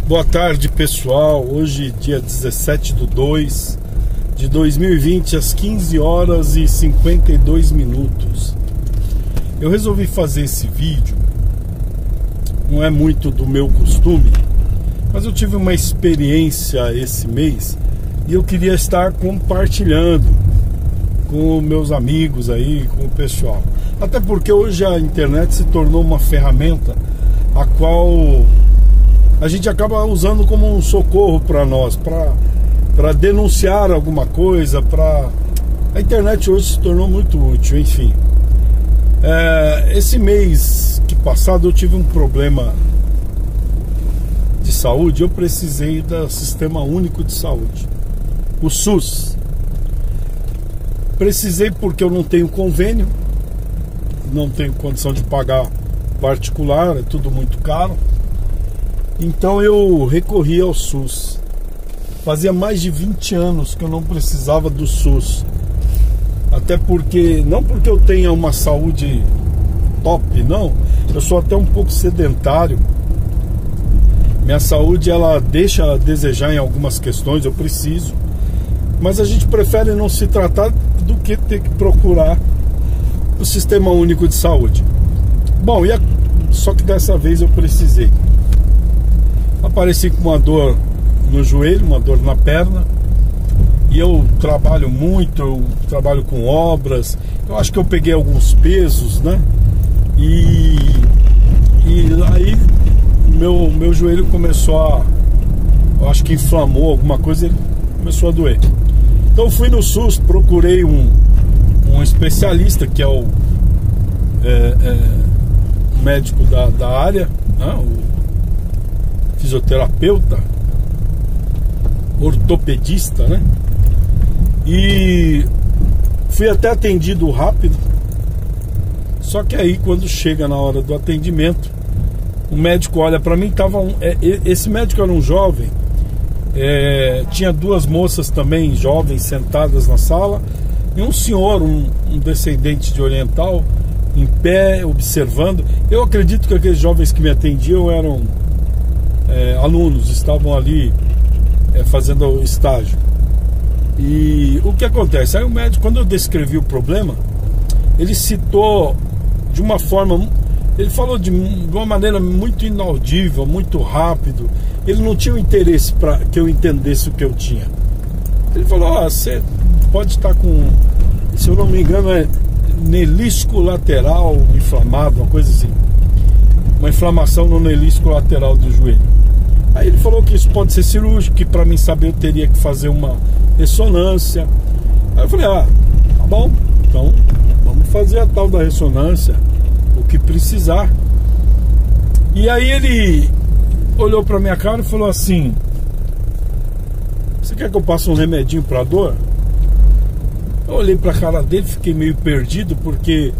Boa tarde, pessoal. Hoje, dia 17/2/2020, às 15 horas e 52 minutos. Eu resolvi fazer esse vídeo. Não é muito do meu costume, mas eu tive uma experiência esse mês e eu queria estar compartilhando com meus amigos aí, com o pessoal. Até porque hoje a internet se tornou uma ferramenta a qual a gente acaba usando como um socorro para nós, para denunciar alguma coisa, a internet hoje se tornou muito útil, enfim. Esse mês que passado eu tive um problema de saúde, eu precisei do Sistema Único de Saúde, o SUS. Precisei porque eu não tenho convênio, não tenho condição de pagar particular, é tudo muito caro. Então eu recorri ao SUS. Fazia mais de 20 anos que eu não precisava do SUS. Até porque, não porque eu tenha uma saúde top, não. Eu sou até um pouco sedentário. Minha saúde, ela deixa a desejar em algumas questões, eu preciso. Mas a gente prefere não se tratar do que ter que procurar o Sistema Único de Saúde. Bom, só que dessa vez eu precisei. Apareci com uma dor no joelho, uma dor na perna. E eu trabalho muito, eu trabalho com obras. Eu acho que eu peguei alguns pesos, né? E aí meu joelho começou eu acho que inflamou alguma coisa, ele começou a doer. Então eu fui no SUS, procurei um especialista, que é o médico da área, né? O fisioterapeuta, ortopedista, né? E fui até atendido rápido. Só que aí, quando chega na hora do atendimento, o médico olha para mim, esse médico era um jovem, tinha duas moças também jovens sentadas na sala, e um senhor, um descendente de oriental, em pé, observando. Eu acredito que aqueles jovens que me atendiam eram alunos, estavam ali fazendo o estágio. E o que acontece? Aí o médico, quando eu descrevi o problema, ele citou de uma forma, ele falou de uma maneira muito inaudível, muito rápido. Ele não tinha o interesse para que eu entendesse o que eu tinha. Ele falou: você pode estar com, se eu não me engano, menisco lateral inflamado, uma coisa assim, uma inflamação no menisco lateral do joelho. Aí ele falou que isso pode ser cirúrgico, que para mim saber eu teria que fazer uma ressonância. Aí eu falei: tá bom, então vamos fazer a tal da ressonância, o que precisar. E aí ele olhou para minha cara e falou assim: você quer que eu passe um remedinho para dor? Eu olhei para a cara dele, fiquei meio perdido, porque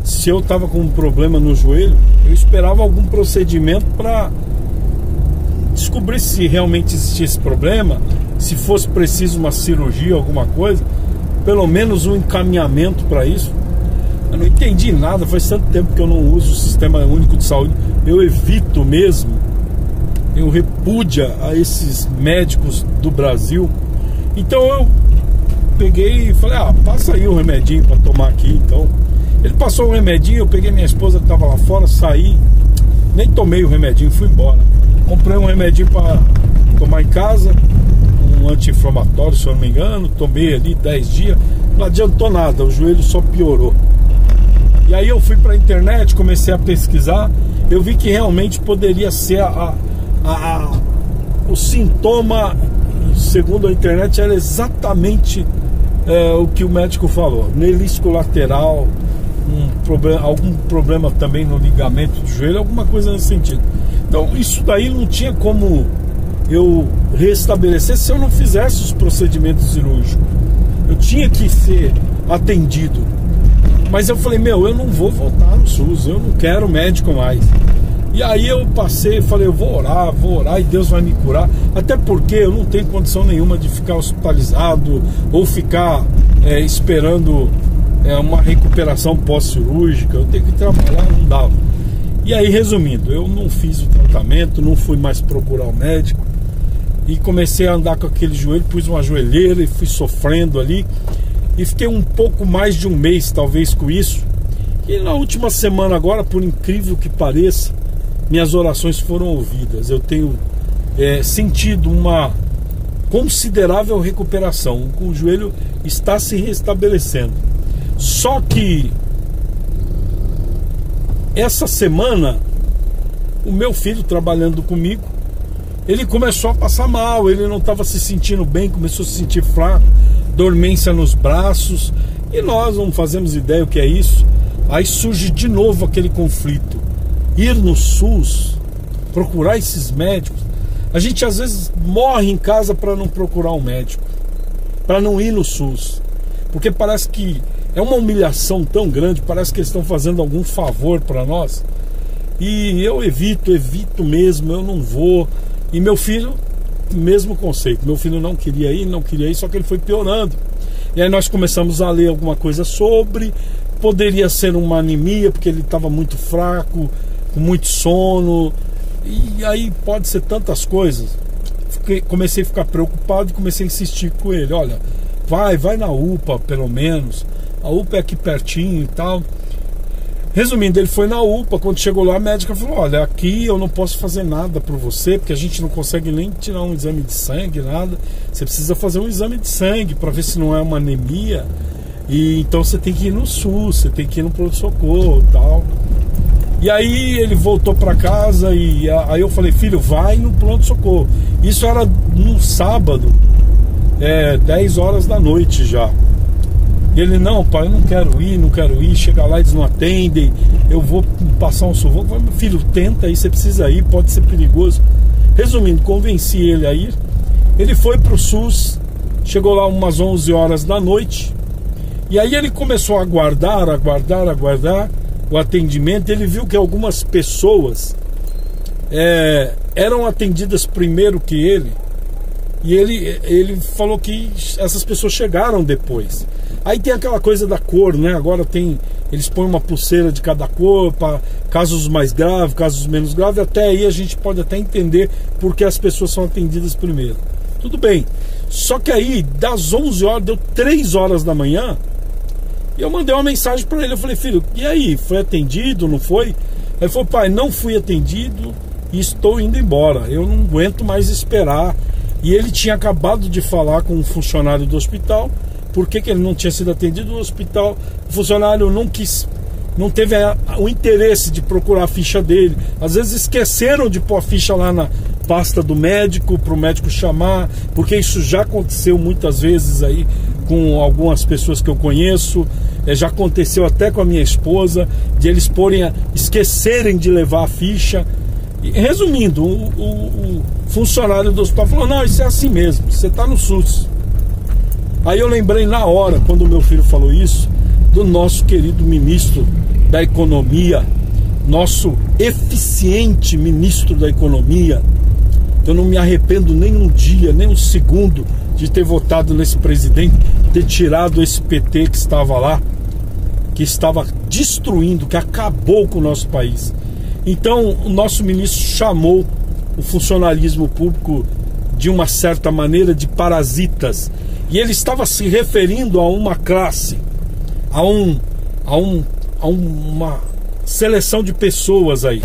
se eu tava com um problema no joelho, eu esperava algum procedimento para descobrir se realmente existia esse problema, se fosse preciso uma cirurgia, alguma coisa, pelo menos um encaminhamento para isso. Eu não entendi nada, faz tanto tempo que eu não uso o Sistema Único de Saúde, eu evito mesmo, eu repudio a esses médicos do Brasil. Então eu peguei e falei: passa aí um remedinho para tomar aqui. Então ele passou um remedinho, eu peguei minha esposa que estava lá fora, saí, nem tomei o remedinho, fui embora. Comprei um remedinho para tomar em casa, um anti-inflamatório, se eu não me engano. Tomei ali 10 dias, não adiantou nada, o joelho só piorou. E aí eu fui para a internet, comecei a pesquisar. Eu vi que realmente poderia ser o sintoma, segundo a internet, era exatamente o que o médico falou: menisco lateral, algum problema também no ligamento do joelho, alguma coisa nesse sentido. Então isso daí não tinha como eu restabelecer se eu não fizesse os procedimentos cirúrgicos. Eu tinha que ser atendido. Mas eu falei: eu não vou voltar no SUS, eu não quero médico mais. E aí eu passei, falei: eu vou orar e Deus vai me curar. Até porque eu não tenho condição nenhuma de ficar hospitalizado ou ficar esperando uma recuperação pós-cirúrgica. Eu tenho que trabalhar, não dava. E aí, resumindo, eu não fiz o tratamento, não fui mais procurar o médico e comecei a andar com aquele joelho, pus uma joelheira e fui sofrendo ali e fiquei um pouco mais de um mês talvez com isso. E na última semana agora, por incrível que pareça, minhas orações foram ouvidas. Eu tenho sentido uma considerável recuperação. O joelho está se restabelecendo. Só que essa semana o meu filho trabalhando comigo, ele começou a passar mal, ele não estava se sentindo bem, começou a se sentir fraco, dormência nos braços, e nós não fazemos ideia o que é isso. Aí surge de novo aquele conflito, ir no SUS, procurar esses médicos. A gente às vezes morre em casa para não procurar um médico, para não ir no SUS, porque parece que é uma humilhação tão grande, parece que eles estão fazendo algum favor para nós. E eu evito mesmo, eu não vou. E meu filho, mesmo conceito, meu filho não queria ir, só que ele foi piorando. E aí nós começamos a ler alguma coisa sobre, poderia ser uma anemia, porque ele estava muito fraco, com muito sono, e aí pode ser tantas coisas. Comecei a ficar preocupado e comecei a insistir com ele, olha, vai na UPA pelo menos, a UPA é aqui pertinho e tal. Resumindo, ele foi na UPA, quando chegou lá a médica falou, olha, aqui eu não posso fazer nada por você, porque a gente não consegue nem tirar um exame de sangue, nada. Você precisa fazer um exame de sangue para ver se não é uma anemia, e então você tem que ir no SUS, você tem que ir no pronto-socorro e tal. E aí ele voltou para casa e aí eu falei, filho, vai no pronto-socorro. Isso era num sábado, 10 horas da noite já. E ele, não, pai, eu não quero ir, chega lá eles não atendem, eu vou passar um sufoco. Eu falei, meu filho, tenta aí, você precisa ir, pode ser perigoso. Resumindo, convenci ele a ir. Ele foi pro SUS, chegou lá umas 11 horas da noite, e aí ele começou a aguardar o atendimento. Ele viu que algumas pessoas eram atendidas primeiro que ele, e ele falou que essas pessoas chegaram depois. Aí tem aquela coisa da cor, né? Agora eles põem uma pulseira de cada cor para casos mais graves, casos menos graves. Até aí a gente pode até entender porque as pessoas são atendidas primeiro. Tudo bem. Só que aí, das 11 horas, deu 3 horas da manhã, e eu mandei uma mensagem para ele. Eu falei, filho, e aí? Foi atendido, não foi? Aí ele falou, pai, não fui atendido e estou indo embora. Eu não aguento mais esperar. E ele tinha acabado de falar com um funcionário do hospital. Por que ele não tinha sido atendido no hospital? O funcionário não teve o interesse de procurar a ficha dele. Às vezes esqueceram de pôr a ficha lá na pasta do médico, para o médico chamar, porque isso já aconteceu muitas vezes aí com algumas pessoas que eu conheço. Já aconteceu até com a minha esposa, de eles esquecerem de levar a ficha. E, resumindo, o funcionário do hospital falou, não, isso é assim mesmo, você está no SUS. Aí eu lembrei na hora, quando o meu filho falou isso, do nosso querido ministro da Economia, nosso eficiente ministro da Economia. Eu não me arrependo nem um dia, nem um segundo de ter votado nesse presidente, ter tirado esse PT que estava lá, que estava destruindo, que acabou com o nosso país. Então o nosso ministro chamou o funcionalismo público de uma certa maneira de parasitas. E ele estava se referindo a uma classe, a uma seleção de pessoas aí.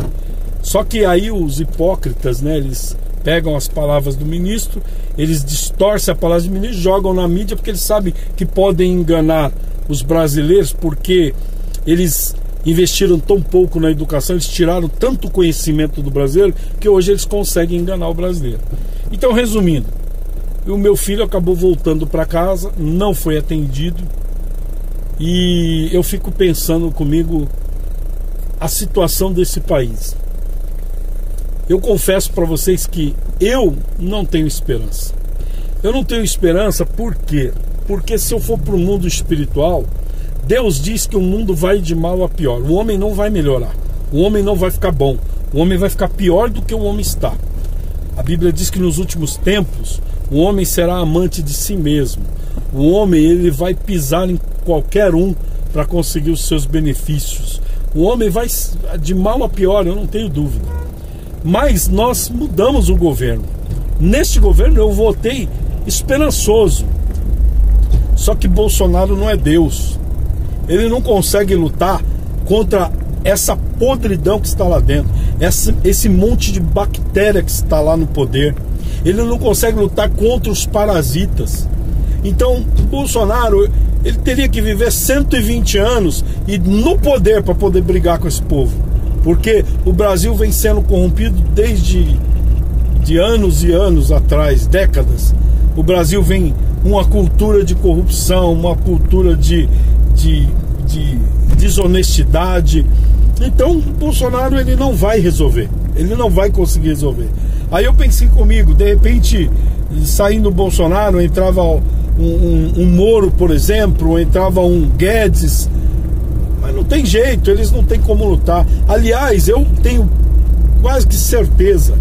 Só que aí os hipócritas, né, eles pegam as palavras do ministro, eles distorcem a palavra do ministro, jogam na mídia, porque eles sabem que podem enganar os brasileiros, porque eles investiram tão pouco na educação, eles tiraram tanto conhecimento do brasileiro, que hoje eles conseguem enganar o brasileiro. Então, resumindo, o meu filho acabou voltando para casa, não foi atendido, e eu fico pensando comigo a situação desse país. Eu confesso para vocês que eu não tenho esperança. Eu não tenho esperança por quê? Porque se eu for para o mundo espiritual, Deus diz que o mundo vai de mal a pior. O homem não vai melhorar, o homem não vai ficar bom, o homem vai ficar pior do que o homem está. A Bíblia diz que nos últimos tempos o homem será amante de si mesmo. O homem, ele vai pisar em qualquer um para conseguir os seus benefícios. O homem vai de mal a pior, eu não tenho dúvida. Mas nós mudamos o governo. Neste governo eu votei esperançoso. Só que Bolsonaro não é Deus. Ele não consegue lutar contra essa podridão que está lá dentro, esse monte de bactéria que está lá no poder. Ele não consegue lutar contra os parasitas. Então, Bolsonaro, ele teria que viver 120 anos e no poder para poder brigar com esse povo. Porque o Brasil vem sendo corrompido desde anos e anos atrás, décadas. O Brasil vem uma cultura de corrupção, uma cultura de desonestidade. Então, Bolsonaro, ele não vai resolver. Ele não vai conseguir resolver. Aí eu pensei comigo, de repente, saindo o Bolsonaro, entrava um Moro, por exemplo, ou entrava um Guedes. Mas não tem jeito, eles não têm como lutar. Aliás, eu tenho quase que certeza,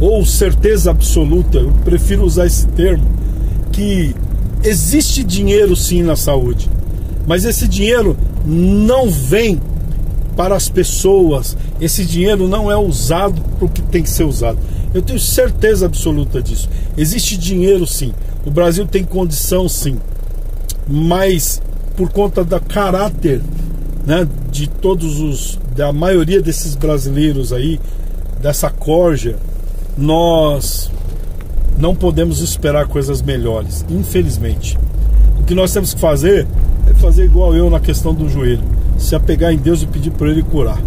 ou certeza absoluta, eu prefiro usar esse termo, que existe dinheiro sim na saúde, mas esse dinheiro não vem para as pessoas, esse dinheiro não é usado para o que tem que ser usado. Eu tenho certeza absoluta disso. Existe dinheiro sim, o Brasil tem condição sim, mas por conta do caráter, né, de da maioria desses brasileiros aí, dessa corja, nós não podemos esperar coisas melhores, infelizmente. O que nós temos que fazer é fazer igual eu na questão do joelho, se apegar em Deus e pedir para Ele curar.